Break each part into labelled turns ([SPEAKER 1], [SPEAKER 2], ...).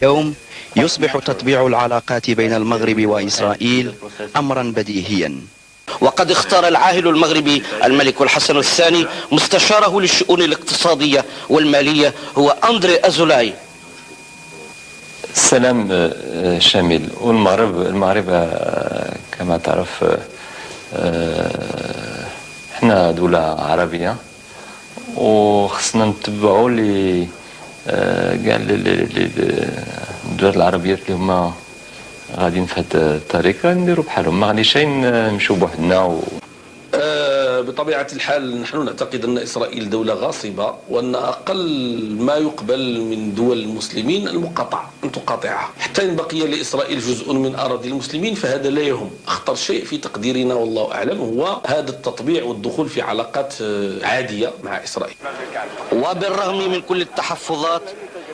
[SPEAKER 1] اليوم يصبح تطبيع العلاقات بين المغرب وإسرائيل أمرا بديهيا.
[SPEAKER 2] وقد اختار العاهل المغربي الملك الحسن الثاني مستشاره للشؤون الاقتصادية والمالية هو أندري أزولاي.
[SPEAKER 3] السلام شامل. والمغرب كما تعرف احنا دولة عربية وخصنا نتبعوا كاع الدول العربيات اللي هما غاديين في هذا الطريق نديروا بحالهم، ما غاديش نمشيو بوحدنا
[SPEAKER 4] بطبيعة الحال نحن نعتقد أن إسرائيل دولة غاصبة، وأن أقل ما يقبل من دول المسلمين المقاطعة، أن تقاطعها حتى إن بقي لإسرائيل جزء من أراضي المسلمين فهذا لا يهم. أخطر شيء في تقديرنا والله أعلم هو هذا التطبيع والدخول في علاقات عادية مع إسرائيل.
[SPEAKER 2] وبالرغم من كل التحفظات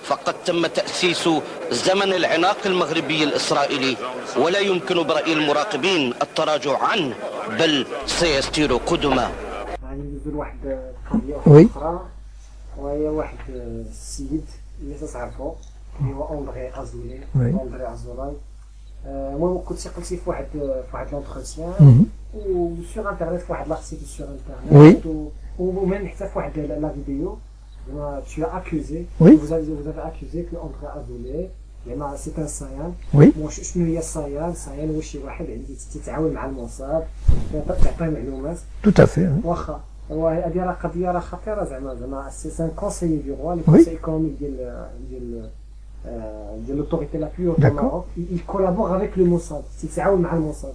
[SPEAKER 2] فقد تم تأسيس زمن العناق المغربي الإسرائيلي، ولا يمكن برأي المراقبين التراجع عنه بل سيسير قدما.
[SPEAKER 5] ندير واحد القضية أخرى وهي واحد السيد اللي تعرفو اللي هو أندري أزولاي. المهم كنتي قلتي في واحد لونتروتيان وسور انترنت في واحد لارتيكل سور انترنت وميم حتى في واحد لا فيديو tu as accusé, vous avez accusé que André Azoulay c'est un sayan. شنو هي الصيان؟ الصيان هو شي واحد اللي تتعاون مع الموساد تعطيه معلومات.
[SPEAKER 6] Tout à fait.
[SPEAKER 5] واخا هو هذه راه قضيه راه خطيره زعما سي ان كونسيي دو روا لو كونسيي ايكونوميك ديال لوتوريتي لا بلو au Maroc. il collabore avec le Mossad, تتعاون مع الموساد.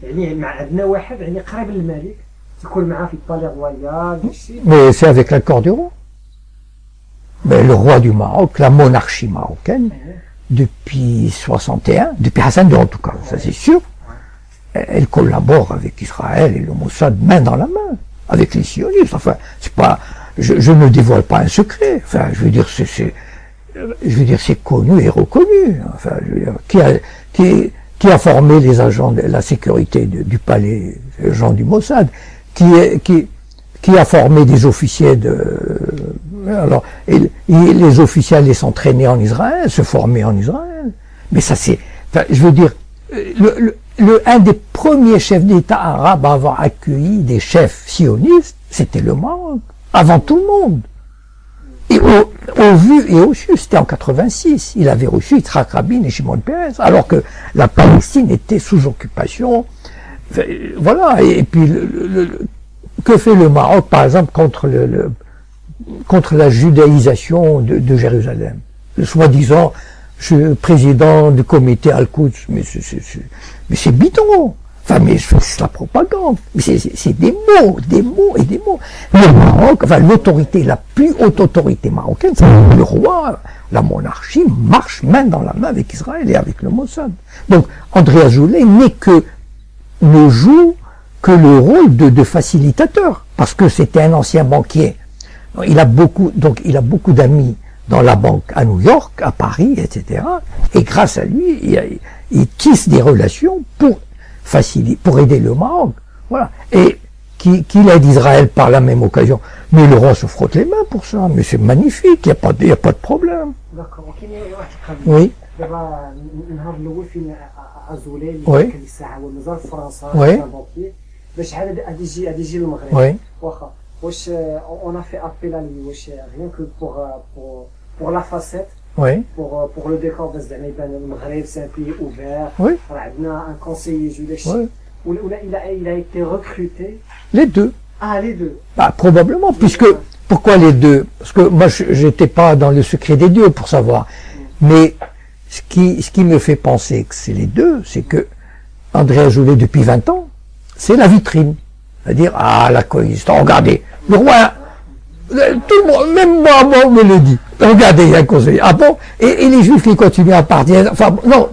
[SPEAKER 5] يعني مع عندنا واحد يعني قريب للملك تكون معاه في البالي رويال داكشي.
[SPEAKER 6] Mais c'est avec l'accord du roi. Mais le roi du Maroc, la monarchie marocaine, depuis 61, depuis Hassan II en tout cas, ça c'est sûr, elle collabore avec Israël et le Mossad main dans la main, avec les sionistes. Enfin, c'est pas, je ne dévoile pas un secret. Enfin, je veux dire, c'est connu et reconnu. Enfin, je veux dire, qui a formé les agents de la sécurité du palais, les gens du Mossad, qui a formé des officiers alors, et les officiels les s'entraînaient en Israël, se formaient en Israël. Mais ça c'est, enfin, je veux dire, un des premiers chefs d'État arabes à avoir accueilli des chefs sionistes, c'était le Maroc, avant tout le monde. Et au vu et au su, c'était en 86, il avait reçu Yitzhak Rabin et Shimon Peres, alors que la Palestine était sous occupation. Voilà, et puis que fait le Maroc, par exemple, contre la judaïsation de Jérusalem? Le soi-disant président du comité Al-Quds, mais c'est bidon. Enfin, mais c'est la propagande. Mais c'est des mots et des mots. Le Maroc, enfin, l'autorité, la plus haute autorité marocaine, c'est le roi. La monarchie marche main dans la main avec Israël et avec le Mossad. Donc, André Azoulay ne joue que le rôle de facilitateur, parce que c'était un ancien banquier. Il a beaucoup d'amis dans la banque à New York, à Paris, etc. Et grâce à lui, il tisse des relations pour aider le Maroc. Voilà. Et qu'il aide Israël par la même occasion. Mais le roi se frotte les mains pour ça. Mais c'est magnifique, il n'y a pas de problème.
[SPEAKER 5] D'accord.
[SPEAKER 6] Oui. Oui.
[SPEAKER 5] On a fait appel à lui rien que pour la facette.
[SPEAKER 6] Oui.
[SPEAKER 5] Pour le décor de le Maghreb, c'est un pays ouvert.
[SPEAKER 6] Oui.
[SPEAKER 5] On a un conseiller juif. Oui. Il a été recruté.
[SPEAKER 6] Les deux.
[SPEAKER 5] Ah, les deux.
[SPEAKER 6] Bah, probablement, puisque, pourquoi les deux? Parce que moi, j'étais pas dans le secret des dieux pour savoir. Mais, ce qui me fait penser que c'est les deux, c'est que André Azoulay, depuis 20 ans, c'est la vitrine. C'est-à-dire, la coalition, regardez, le roi, tout le monde, même moi, on me le dit. Regardez, il y a un conseiller. Ah bon? Et les juifs qui continuent à partir, enfin, non,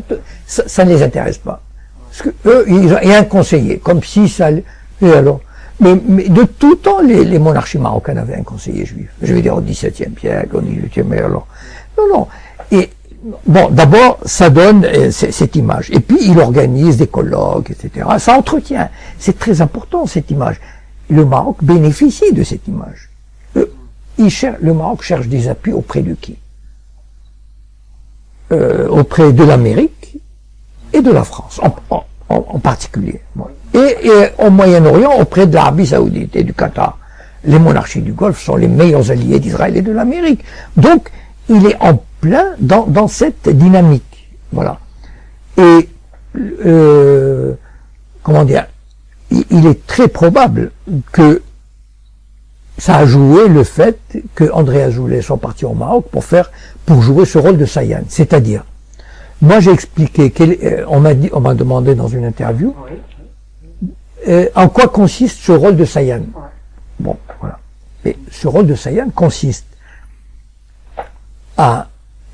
[SPEAKER 6] ça ne les intéresse pas. Parce que eux, il y a un conseiller, comme si ça, et alors. Mais de tout temps, les monarchies marocaines avaient un conseiller juif. Je veux dire, au XVIIe siècle, au XVIIIe, mais alors. Non. Et, bon, d'abord, ça donne cette image. Et puis, il organise des colloques, etc. Ça entretient. C'est très important, cette image. Le Maroc bénéficie de cette image. Le Maroc cherche des appuis auprès de qui? auprès de l'Amérique et de la France, en particulier. Et au Moyen-Orient, auprès de l'Arabie Saoudite et du Qatar. Les monarchies du Golfe sont les meilleurs alliés d'Israël et de l'Amérique. Donc, il est en plein dans cette dynamique. Voilà. Et, comment dire, il est très probable que ça a joué le fait que André Azoulay soit parti au Maroc pour jouer ce rôle de Sayan. C'est-à-dire, moi j'ai expliqué, on m'a demandé dans une interview, en quoi consiste ce rôle de Sayan. Bon, voilà. Et ce rôle de Sayan consiste à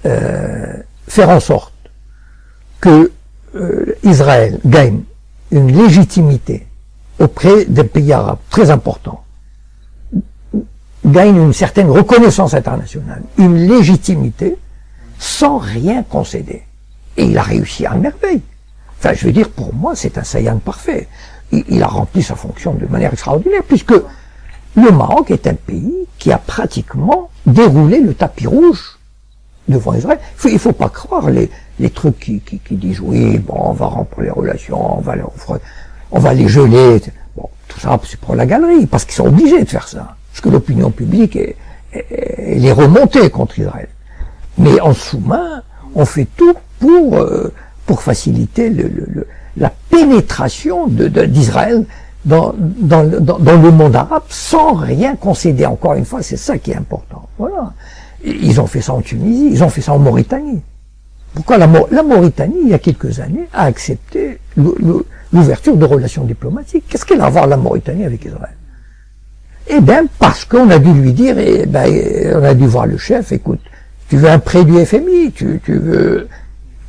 [SPEAKER 6] faire en sorte que Israël gagne une légitimité auprès des pays arabes très important, gagne une certaine reconnaissance internationale, une légitimité sans rien concéder. Et il a réussi à merveille. Enfin, je veux dire, pour moi, c'est un Sayan parfait. Il a rempli sa fonction de manière extraordinaire, puisque le Maroc est un pays qui a pratiquement déroulé le tapis rouge devant Israël. Il ne faut pas croire les trucs qui disent oui, bon, on va rompre les relations, on va les geler. Bon, tout ça, c'est pour la galerie, parce qu'ils sont obligés de faire ça. Parce que l'opinion publique elle est remontée contre Israël. Mais en sous-main, on fait tout pour faciliter la pénétration d'Israël dans le monde arabe sans rien concéder. Encore une fois, c'est ça qui est important. Voilà. Ils ont fait ça en Tunisie, ils ont fait ça en Mauritanie. Pourquoi la Mauritanie, il y a quelques années, a accepté l'ouverture de relations diplomatiques? Qu'est-ce qu'elle a à voir la Mauritanie avec Israël? Eh bien, parce qu'on a dû lui dire, on a dû voir le chef, écoute, tu veux un prêt du FMI, tu veux...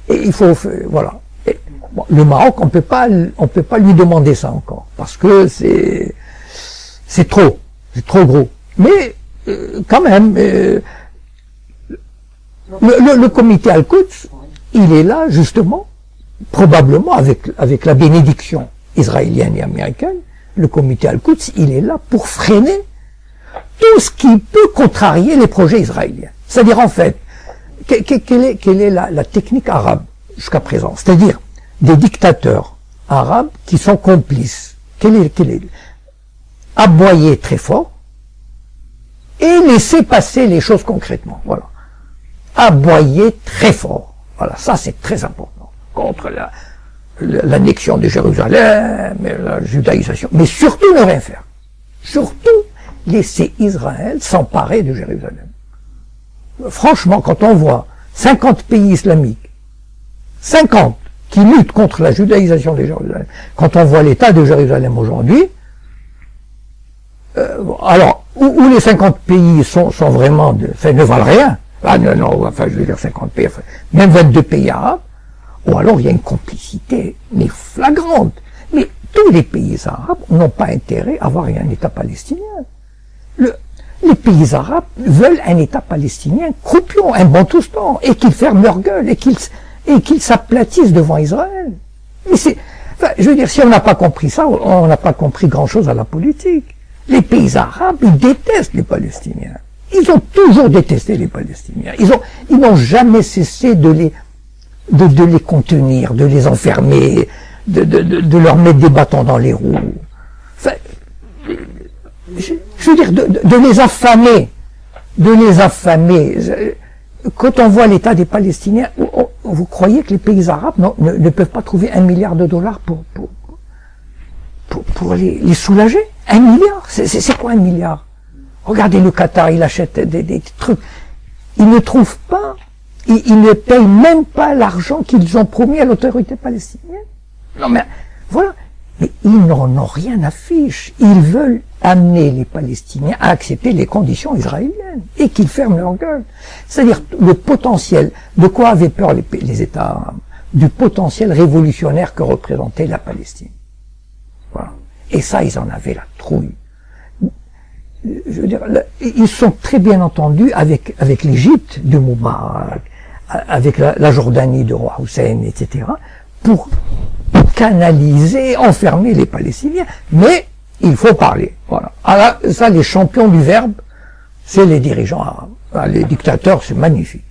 [SPEAKER 6] Et il faut... Voilà. Et, bon, le Maroc, on peut pas lui demander ça encore, parce que c'est trop gros. Mais, quand même, le comité Al-Quds, il est là, justement, probablement avec la bénédiction israélienne et américaine. Le comité Al-Quds, il est là pour freiner tout ce qui peut contrarier les projets israéliens. C'est-à-dire, en fait, quelle est la technique arabe jusqu'à présent? C'est-à-dire, des dictateurs arabes qui sont complices. Quel est aboyer très fort et laisser passer les choses concrètement. Voilà. Aboyer très fort. Voilà, ça c'est très important. Contre l'annexion de Jérusalem, la judaïsation, mais surtout ne rien faire. Surtout laisser Israël s'emparer de Jérusalem. Franchement, quand on voit 50 pays islamiques, 50 qui luttent contre la judaïsation de Jérusalem, quand on voit l'état de Jérusalem aujourd'hui, alors, où les 50 pays sont vraiment, ne valent rien, ah non, enfin je veux dire 50 pays, enfin, même 22 pays arabes, ou alors il y a une complicité, mais flagrante. Mais tous les pays arabes n'ont pas intérêt à avoir un État palestinien. Les pays arabes veulent un État palestinien croupion, un Bantoustan, et qu'ils ferment leur gueule, et qu'ils s'aplatissent devant Israël. Mais enfin, je veux dire, si on n'a pas compris ça, on n'a pas compris grand-chose à la politique. Les pays arabes, ils détestent les Palestiniens. Ils ont toujours détesté les Palestiniens. Ils n'ont jamais cessé de les contenir, de les enfermer, de leur mettre des bâtons dans les roues. Enfin, je veux dire, de les affamer. Quand on voit l'état des Palestiniens, vous croyez que les pays arabes ne peuvent pas trouver $1 milliard pour les soulager? 1 milliard? C'est quoi 1 milliard? Regardez le Qatar, il achète des trucs. Ils ne trouvent pas, ils ne payent même pas l'argent qu'ils ont promis à l'autorité palestinienne. Non mais, voilà. Mais ils n'en ont rien à fiche. Ils veulent amener les Palestiniens à accepter les conditions israéliennes et qu'ils ferment leur gueule. C'est-à-dire le potentiel, de quoi avaient peur les États arabes? Du potentiel révolutionnaire que représentait la Palestine. Voilà. Et ça, ils en avaient la trouille. Je veux dire, ils sont très bien entendus avec l'Égypte de Moubarak, avec la Jordanie de Roi Hussein, etc., pour canaliser, enfermer les Palestiniens. Mais il faut parler. Voilà. Alors, ça, les champions du verbe, c'est les dirigeants arabes. Les dictateurs, c'est magnifique.